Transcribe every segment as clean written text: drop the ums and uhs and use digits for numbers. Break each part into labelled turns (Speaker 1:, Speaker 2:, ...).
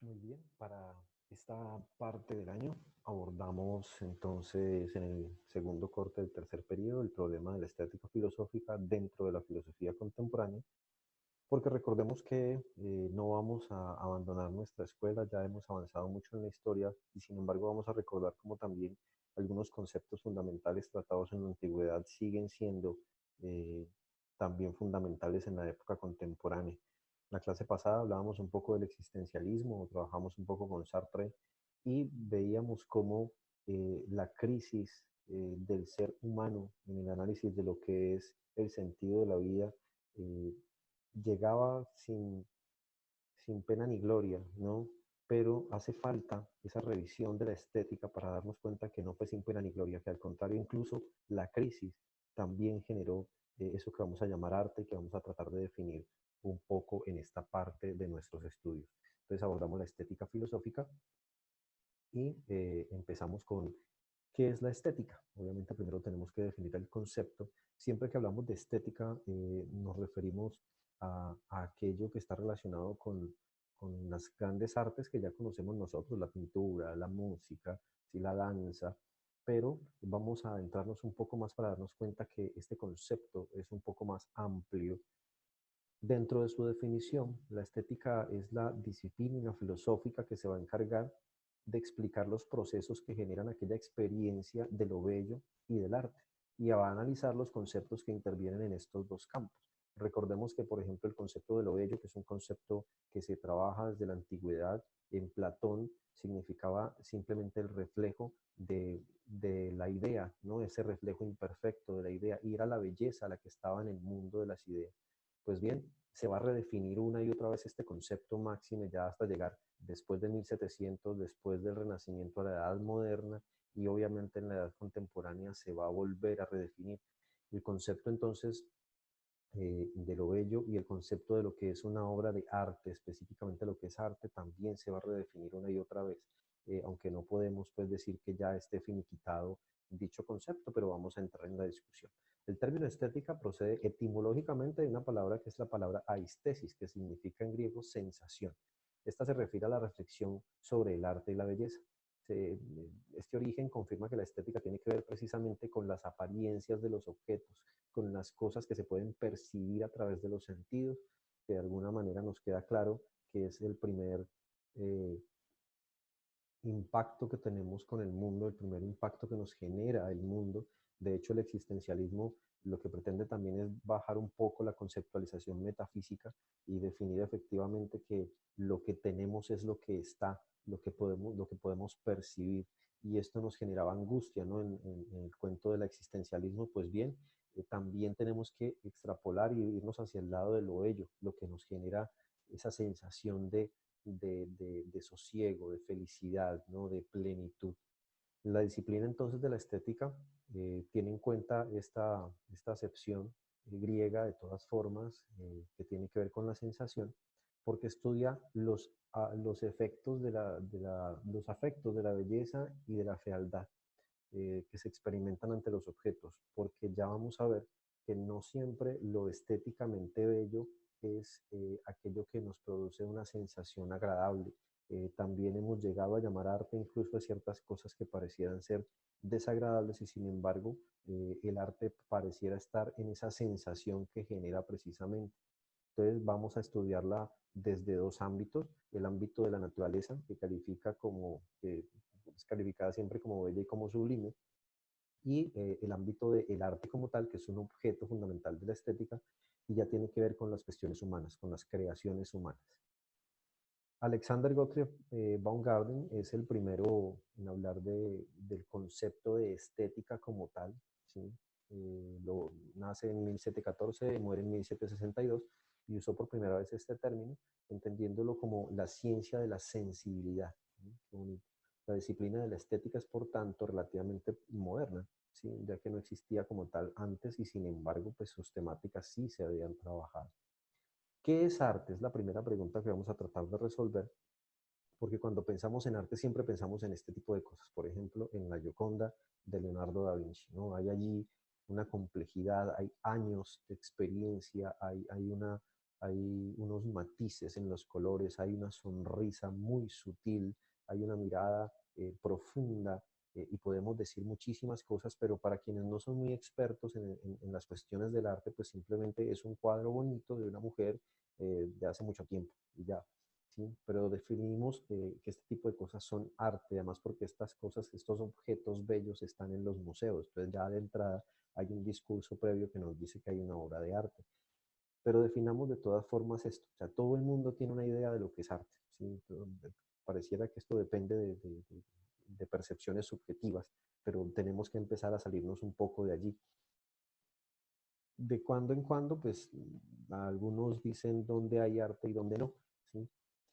Speaker 1: Muy bien, para esta parte del año abordamos entonces en el segundo corte del tercer periodo el problema de la estética filosófica dentro de la filosofía contemporánea, porque recordemos que no vamos a abandonar nuestra escuela, ya hemos avanzado mucho en la historia y sin embargo vamos a recordar cómo también algunos conceptos fundamentales tratados en la antigüedad siguen siendo eh, también fundamentales en la época contemporánea. La clase pasada hablábamos un poco del existencialismo, trabajamos un poco con Sartre y veíamos cómo la crisis del ser humano en el análisis de lo que es el sentido de la vida eh, llegaba sin pena ni gloria, ¿no? Pero hace falta esa revisión de la estética para darnos cuenta que no fue sin pena ni gloria, que al contrario, incluso la crisis también generó eso que vamos a llamar arte, que vamos a tratar de definir un poco en esta parte de nuestros estudios. Entonces abordamos la estética filosófica y empezamos con qué es la estética. Obviamente primero tenemos que definir el concepto. Siempre que hablamos de estética nos referimos a aquello que está relacionado con las grandes artes que ya conocemos nosotros, la pintura, la música, ¿sí? La danza, pero vamos a adentrarnos un poco más para darnos cuenta que este concepto es un poco más amplio. Dentro de su definición, la estética es la disciplina filosófica que se va a encargar de explicar los procesos que generan aquella experiencia de lo bello y del arte, y va a analizar los conceptos que intervienen en estos dos campos. Recordemos que, por ejemplo, el concepto de lo bello, que es un concepto que se trabaja desde la antigüedad, en Platón significaba simplemente el reflejo de la idea, ¿no? Ese reflejo imperfecto de la idea, y era la belleza la que estaba en el mundo de las ideas. Pues bien, se va a redefinir una y otra vez este concepto máximo ya hasta llegar después de 1700, después del Renacimiento a la Edad Moderna y obviamente en la Edad Contemporánea se va a volver a redefinir. El concepto entonces de lo bello y el concepto de lo que es una obra de arte, específicamente lo que es arte, también se va a redefinir una y otra vez, aunque no podemos pues decir que ya esté finiquitado dicho concepto, pero vamos a entrar en la discusión. El término estética procede etimológicamente de una palabra que es la palabra aistesis, que significa en griego sensación. Esta se refiere a la reflexión sobre el arte y la belleza. Este origen confirma que la estética tiene que ver precisamente con las apariencias de los objetos, con las cosas que se pueden percibir a través de los sentidos, que de alguna manera nos queda claro que es el primer eh, impacto que tenemos con el mundo, el primer impacto que nos genera el mundo. De hecho, el existencialismo lo que pretende también es bajar un poco la conceptualización metafísica y definir efectivamente que lo que tenemos es lo que está, lo que podemos percibir. Y esto nos generaba angustia, ¿no? En el cuento del existencialismo, pues bien, también tenemos que extrapolar y irnos hacia el lado de lo bello, lo que nos genera esa sensación de sosiego, de felicidad, ¿no? De plenitud. La disciplina entonces de la estética tiene en cuenta esta acepción griega de todas formas que tiene que ver con la sensación, porque estudia los efectos los afectos de la belleza y de la fealdad que se experimentan ante los objetos, porque ya vamos a ver que no siempre lo estéticamente bello es aquello que nos produce una sensación agradable. También hemos llegado a llamar arte incluso a ciertas cosas que parecieran ser desagradables y sin embargo el arte pareciera estar en esa sensación que genera precisamente. Entonces vamos a estudiarla desde dos ámbitos, el ámbito de la naturaleza, que califica como, es calificada siempre como bella y como sublime, y el ámbito del arte como tal, que es un objeto fundamental de la estética, y ya tiene que ver con las cuestiones humanas, con las creaciones humanas. Alexander Gottlieb Baumgarten es el primero en hablar del concepto de estética como tal, ¿sí? Nace en 1714, muere en 1762 y usó por primera vez este término, entendiéndolo como la ciencia de la sensibilidad. ¿Sí? La disciplina de la estética es, por tanto, relativamente moderna, ¿sí? Ya que no existía como tal antes y, sin embargo, pues sus temáticas sí se habían trabajado. ¿Qué es arte? Es la primera pregunta que vamos a tratar de resolver, porque cuando pensamos en arte siempre pensamos en este tipo de cosas. Por ejemplo, en la Gioconda de Leonardo da Vinci, ¿no? Hay allí una complejidad, hay años de experiencia, hay hay unos matices en los colores, hay una sonrisa muy sutil, hay una mirada profunda y podemos decir muchísimas cosas, pero para quienes no son muy expertos en las cuestiones del arte, pues simplemente es un cuadro bonito de una mujer de hace mucho tiempo y ya. ¿Sí? Pero definimos que este tipo de cosas son arte, además porque estas cosas, estos objetos bellos están en los museos, entonces ya de entrada hay un discurso previo que nos dice que hay una obra de arte. Pero definamos de todas formas esto, o sea, todo el mundo tiene una idea de lo que es arte, ¿sí? Entonces, pareciera que esto depende de percepciones subjetivas, pero tenemos que empezar a salirnos un poco de allí. De cuando en cuando, pues algunos dicen dónde hay arte y dónde no, ¿sí?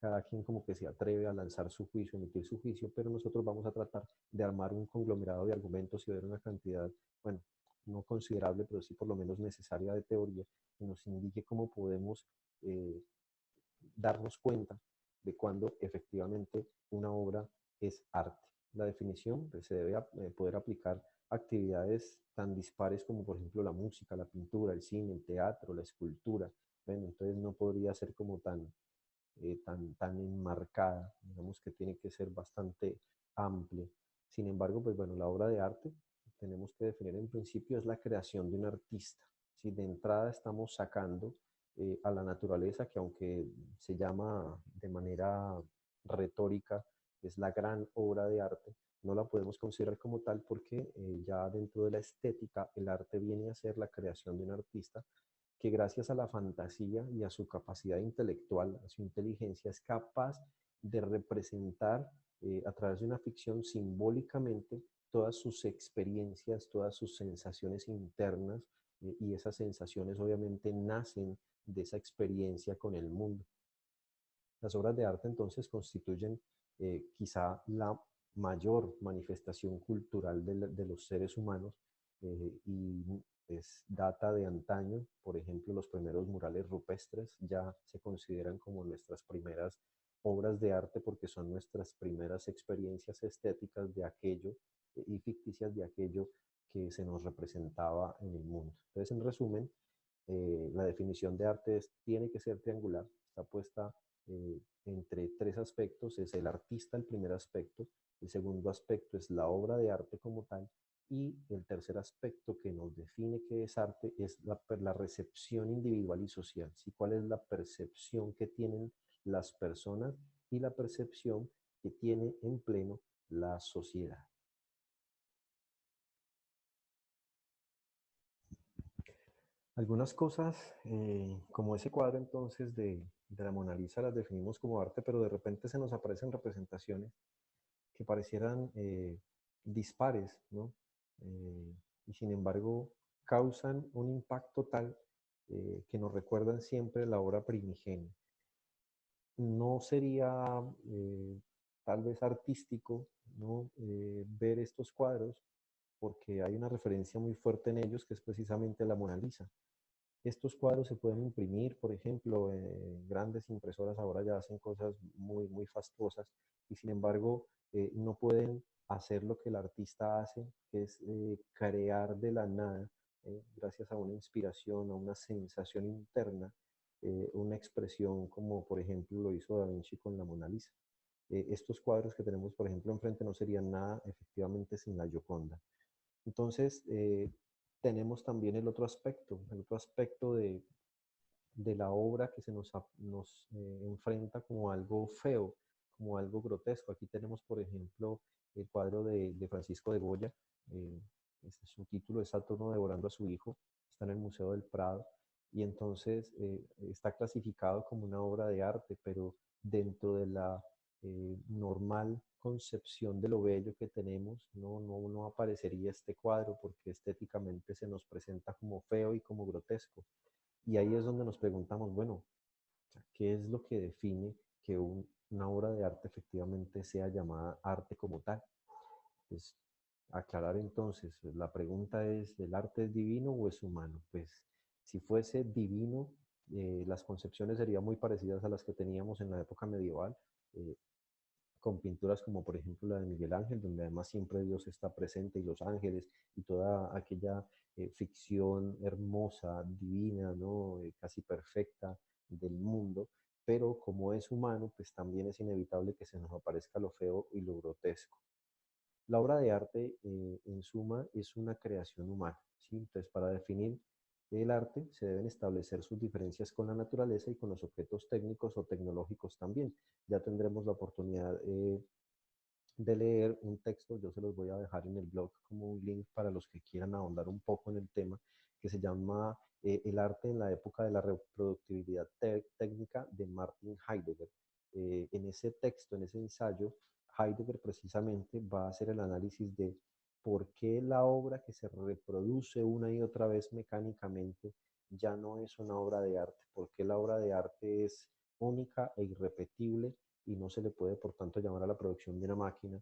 Speaker 1: Cada quien como que se atreve a lanzar su juicio, emitir su juicio, pero nosotros vamos a tratar de armar un conglomerado de argumentos y ver una cantidad, bueno, no considerable, pero sí por lo menos necesaria de teoría, que nos indique cómo podemos eh, darnos cuenta de cuando efectivamente una obra es arte. La definición pues, se debe poder aplicar a actividades tan dispares como por ejemplo la música, la pintura, el cine, el teatro, la escultura. Bueno, entonces no podría ser como tan enmarcada, digamos que tiene que ser bastante amplia. Sin embargo, pues bueno, la obra de arte tenemos que definir en principio es la creación de un artista. Si de entrada estamos sacando a la naturaleza, que aunque se llama de manera retórica, es la gran obra de arte, no la podemos considerar como tal porque ya dentro de la estética el arte viene a ser la creación de un artista que gracias a la fantasía y a su capacidad intelectual, a su inteligencia, es capaz de representar a través de una ficción simbólicamente todas sus experiencias, todas sus sensaciones internas y esas sensaciones obviamente nacen de esa experiencia con el mundo. Las obras de arte entonces constituyen quizá la mayor manifestación cultural de los seres humanos y data de antaño. Por ejemplo, los primeros murales rupestres ya se consideran como nuestras primeras obras de arte porque son nuestras primeras experiencias estéticas de aquello y ficticias de aquello que se nos representaba en el mundo. Entonces, en resumen, la definición de arte tiene que ser triangular, está puesta entre tres aspectos, es el artista el primer aspecto, el segundo aspecto es la obra de arte como tal, y el tercer aspecto que nos define qué es arte es la recepción individual y social, ¿sí? ¿Cuál es la percepción que tienen las personas y la percepción que tiene en pleno la sociedad? Algunas cosas, como ese cuadro entonces de la Mona Lisa, las definimos como arte, pero de repente se nos aparecen representaciones que parecieran dispares, ¿no? Y sin embargo causan un impacto tal que nos recuerdan siempre la obra primigenia. No sería tal vez artístico, ¿no? Ver estos cuadros porque hay una referencia muy fuerte en ellos que es precisamente la Mona Lisa. Estos cuadros se pueden imprimir, por ejemplo, grandes impresoras ahora ya hacen cosas muy, muy fastuosas y sin embargo no pueden hacer lo que el artista hace, que es crear de la nada, gracias a una inspiración, a una sensación interna, una expresión como por ejemplo lo hizo Da Vinci con la Mona Lisa. Estos cuadros que tenemos, por ejemplo, enfrente no serían nada efectivamente sin la Gioconda. Entonces, tenemos también el otro aspecto de la obra que nos enfrenta como algo feo, como algo grotesco. Aquí tenemos, por ejemplo, el cuadro de Francisco de Goya. eh, su título es Saturno devorando a su hijo, está en el Museo del Prado y entonces está clasificado como una obra de arte, pero dentro de la normal concepción de lo bello que tenemos, no aparecería este cuadro porque estéticamente se nos presenta como feo y como grotesco. Y ahí es donde nos preguntamos, bueno, ¿qué es lo que define que una obra de arte efectivamente sea llamada arte como tal? Pues aclarar entonces, la pregunta es, ¿el arte es divino o es humano? Pues si fuese divino, las concepciones serían muy parecidas a las que teníamos en la época medieval, eh, con pinturas como por ejemplo la de Miguel Ángel, donde además siempre Dios está presente y los ángeles y toda aquella ficción hermosa, divina, ¿no? Casi perfecta, del mundo, pero como es humano, pues también es inevitable que se nos aparezca lo feo y lo grotesco. La obra de arte, en suma, es una creación humana, ¿sí? Entonces, para definir el arte, se deben establecer sus diferencias con la naturaleza y con los objetos técnicos o tecnológicos también. Ya tendremos la oportunidad de leer un texto, yo se los voy a dejar en el blog como un link para los que quieran ahondar un poco en el tema, que se llama El arte en la época de la reproductibilidad técnica de Martin Heidegger. En ese texto, en ese ensayo, Heidegger precisamente va a hacer el análisis de por qué la obra que se reproduce una y otra vez mecánicamente ya no es una obra de arte, por qué la obra de arte es única e irrepetible y no se le puede, por tanto, llamar a la producción de una máquina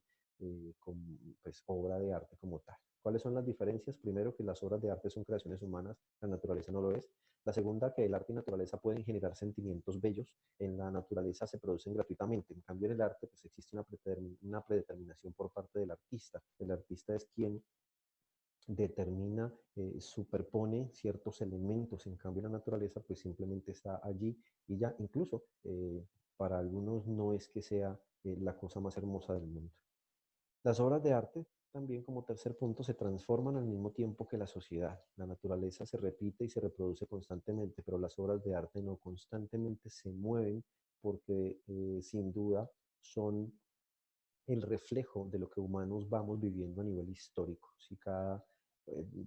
Speaker 1: como pues, obra de arte como tal. ¿Cuáles son las diferencias? Primero, que las obras de arte son creaciones humanas, la naturaleza no lo es. La segunda, que el arte y naturaleza pueden generar sentimientos bellos. En la naturaleza se producen gratuitamente. En cambio, en el arte pues, existe una predeterminación por parte del artista. El artista es quien determina, superpone ciertos elementos. En cambio, la naturaleza pues simplemente está allí y ya, incluso para algunos no es que sea la cosa más hermosa del mundo. Las obras de arte también, como tercer punto, se transforman al mismo tiempo que la sociedad. La naturaleza se repite y se reproduce constantemente, pero las obras de arte no constantemente se mueven porque sin duda son el reflejo de lo que humanos vamos viviendo a nivel histórico. Si cada,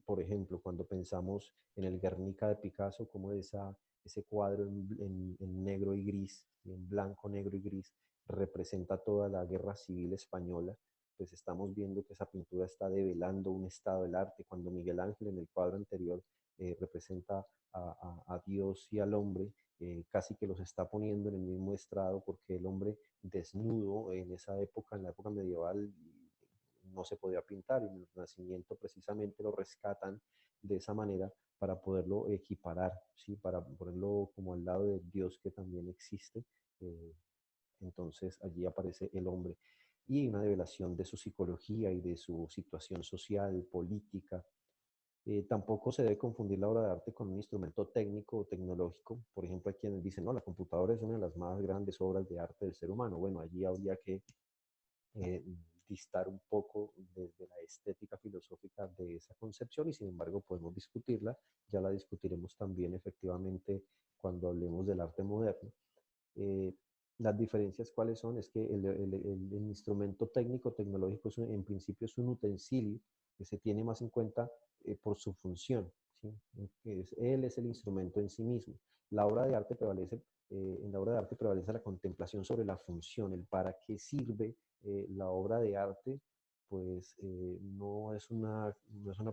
Speaker 1: por ejemplo, cuando pensamos en el Guernica de Picasso, como ese cuadro en negro y gris, en blanco, negro y gris, representa toda la guerra civil española, pues estamos viendo que esa pintura está develando un estado del arte. Cuando Miguel Ángel en el cuadro anterior representa a Dios y al hombre, casi que los está poniendo en el mismo estrado porque el hombre desnudo en esa época, en la época medieval, no se podía pintar y en el Renacimiento precisamente lo rescatan de esa manera para poderlo equiparar, ¿sí? Para ponerlo como al lado de Dios que también existe. Eh, entonces allí aparece el hombre y una develación de su psicología y de su situación social, política. Tampoco se debe confundir la obra de arte con un instrumento técnico o tecnológico. Por ejemplo, hay quienes dicen, no, la computadora es una de las más grandes obras de arte del ser humano. Bueno, allí habría que eh, distar un poco desde la estética filosófica de esa concepción y sin embargo podemos discutirla. Ya la discutiremos también efectivamente cuando hablemos del arte moderno. Eh, las diferencias cuáles son, es que el instrumento técnico, tecnológico, en principio es un utensilio que se tiene más en cuenta por su función, ¿sí? Él es el instrumento en sí mismo. La obra de arte prevalece, en la obra de arte prevalece la contemplación sobre la función, el para qué sirve la obra de arte, pues no es una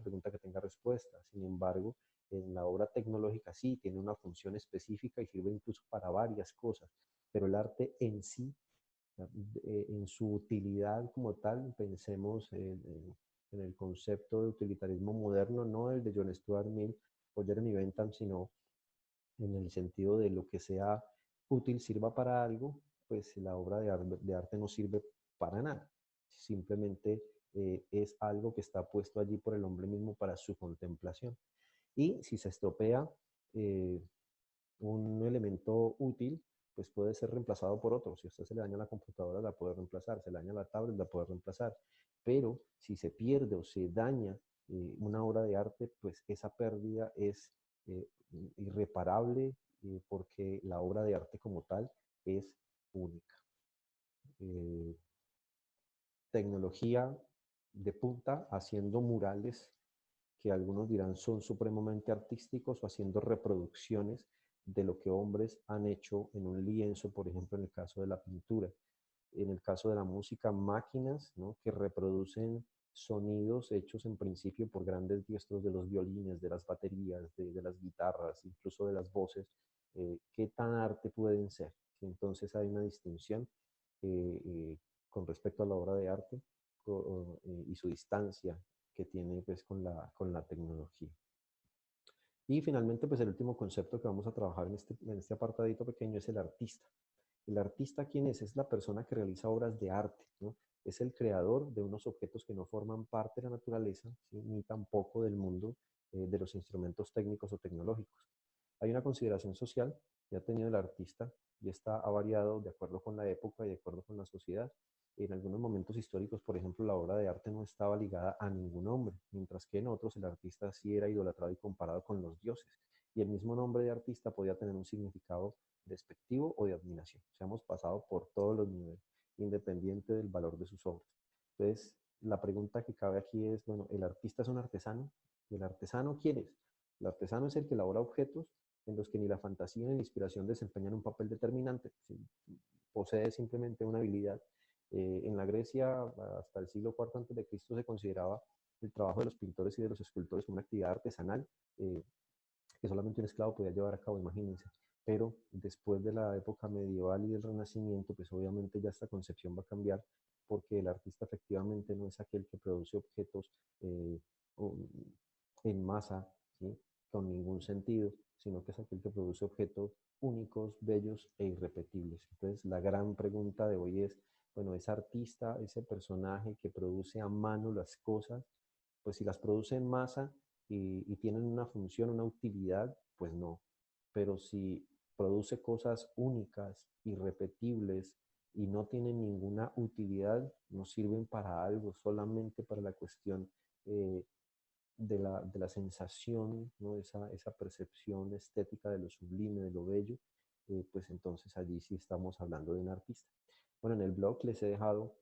Speaker 1: pregunta que tenga respuesta. Sin embargo, en la obra tecnológica sí, tiene una función específica y sirve incluso para varias cosas, pero el arte en sí, en su utilidad como tal, pensemos en el concepto de utilitarismo moderno, no el de John Stuart Mill o Jeremy Bentham, sino en el sentido de lo que sea útil sirva para algo, pues la obra de arte no sirve para nada. Simplemente es algo que está puesto allí por el hombre mismo para su contemplación. Y si se estropea eh, un elemento útil, pues puede ser reemplazado por otro. Si a usted se le daña la computadora, la puede reemplazar. Se le daña la tablet, la puede reemplazar. Pero si se pierde o se daña una obra de arte, pues esa pérdida es eh, irreparable porque la obra de arte como tal es única. Eh, Tecnología de punta haciendo murales que algunos dirán son supremamente artísticos o haciendo reproducciones de lo que hombres han hecho en un lienzo, por ejemplo, en el caso de la pintura. En el caso de la música, máquinas, ¿no?, que reproducen sonidos hechos en principio por grandes diestros de los violines, de las baterías, de las guitarras, incluso de las voces. ¿Qué tan arte pueden ser? Entonces hay una distinción eh, eh, con respecto a la obra de arte y su distancia que tiene pues con la tecnología. Y finalmente, pues el último concepto que vamos a trabajar en este apartadito pequeño es el artista. El artista, ¿quién es? Es la persona que realiza obras de arte, ¿no? Es el creador de unos objetos que no forman parte de la naturaleza, ¿sí?, ni tampoco del mundo de los instrumentos técnicos o tecnológicos. Hay una consideración social que ha tenido el artista y esta ha variado de acuerdo con la época y de acuerdo con la sociedad. En algunos momentos históricos, por ejemplo, la obra de arte no estaba ligada a ningún hombre, mientras que en otros el artista sí era idolatrado y comparado con los dioses. Y el mismo nombre de artista podía tener un significado despectivo o de admiración. O sea, hemos pasado por todos los niveles, independiente del valor de sus obras. Entonces, la pregunta que cabe aquí es, bueno, ¿el artista es un artesano? ¿Y el artesano quién es? El artesano es el que elabora objetos en los que ni la fantasía ni la inspiración desempeñan un papel determinante. Posee simplemente una habilidad. En la Grecia, hasta el siglo IV antes de Cristo, se consideraba el trabajo de los pintores y de los escultores como una actividad artesanal que solamente un esclavo podía llevar a cabo, imagínense. Pero después de la época medieval y del Renacimiento, pues obviamente ya esta concepción va a cambiar porque el artista efectivamente no es aquel que produce objetos eh, en masa, ¿sí? Con ningún sentido, sino que es aquel que produce objetos únicos, bellos e irrepetibles. Entonces, la gran pregunta de hoy es, bueno, ese artista, ese personaje que produce a mano las cosas, pues si las produce en masa y tienen una función, una utilidad, pues no. Pero si produce cosas únicas, irrepetibles y no tienen ninguna utilidad, no sirven para algo, solamente para la cuestión de la sensación, ¿no? Esa percepción estética de lo sublime, de lo bello, pues entonces allí sí estamos hablando de un artista. Bueno, en el blog les he dejado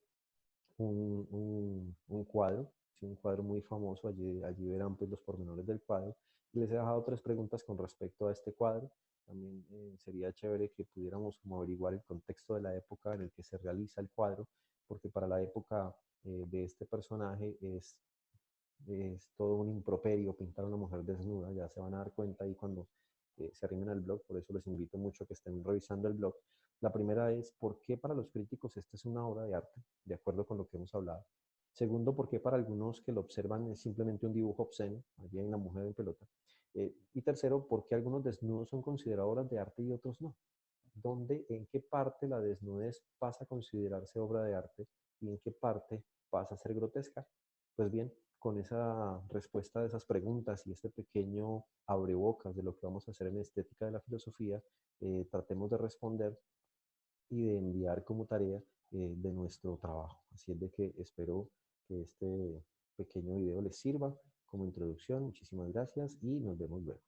Speaker 1: un cuadro, ¿sí? Un cuadro muy famoso, allí verán pues los pormenores del cuadro. Y les he dejado tres preguntas con respecto a este cuadro. También sería chévere que pudiéramos como averiguar el contexto de la época en el que se realiza el cuadro, porque para la época de este personaje es todo un improperio pintar a una mujer desnuda, ya se van a dar cuenta ahí cuando se arrimen al blog, por eso les invito mucho a que estén revisando el blog. La primera es, ¿por qué para los críticos esta es una obra de arte? De acuerdo con lo que hemos hablado. Segundo, ¿por qué para algunos que lo observan es simplemente un dibujo obsceno? Allí hay una mujer en pelota. Y tercero, ¿por qué algunos desnudos son considerados obras de arte y otros no? ¿Dónde, en qué parte la desnudez pasa a considerarse obra de arte y en qué parte pasa a ser grotesca? Pues bien, con esa respuesta de esas preguntas y este pequeño abrebocas de lo que vamos a hacer en Estética de la Filosofía, tratemos de responder y de enviar como tarea de nuestro trabajo. Así es de que espero que este pequeño video les sirva como introducción. Muchísimas gracias y nos vemos luego.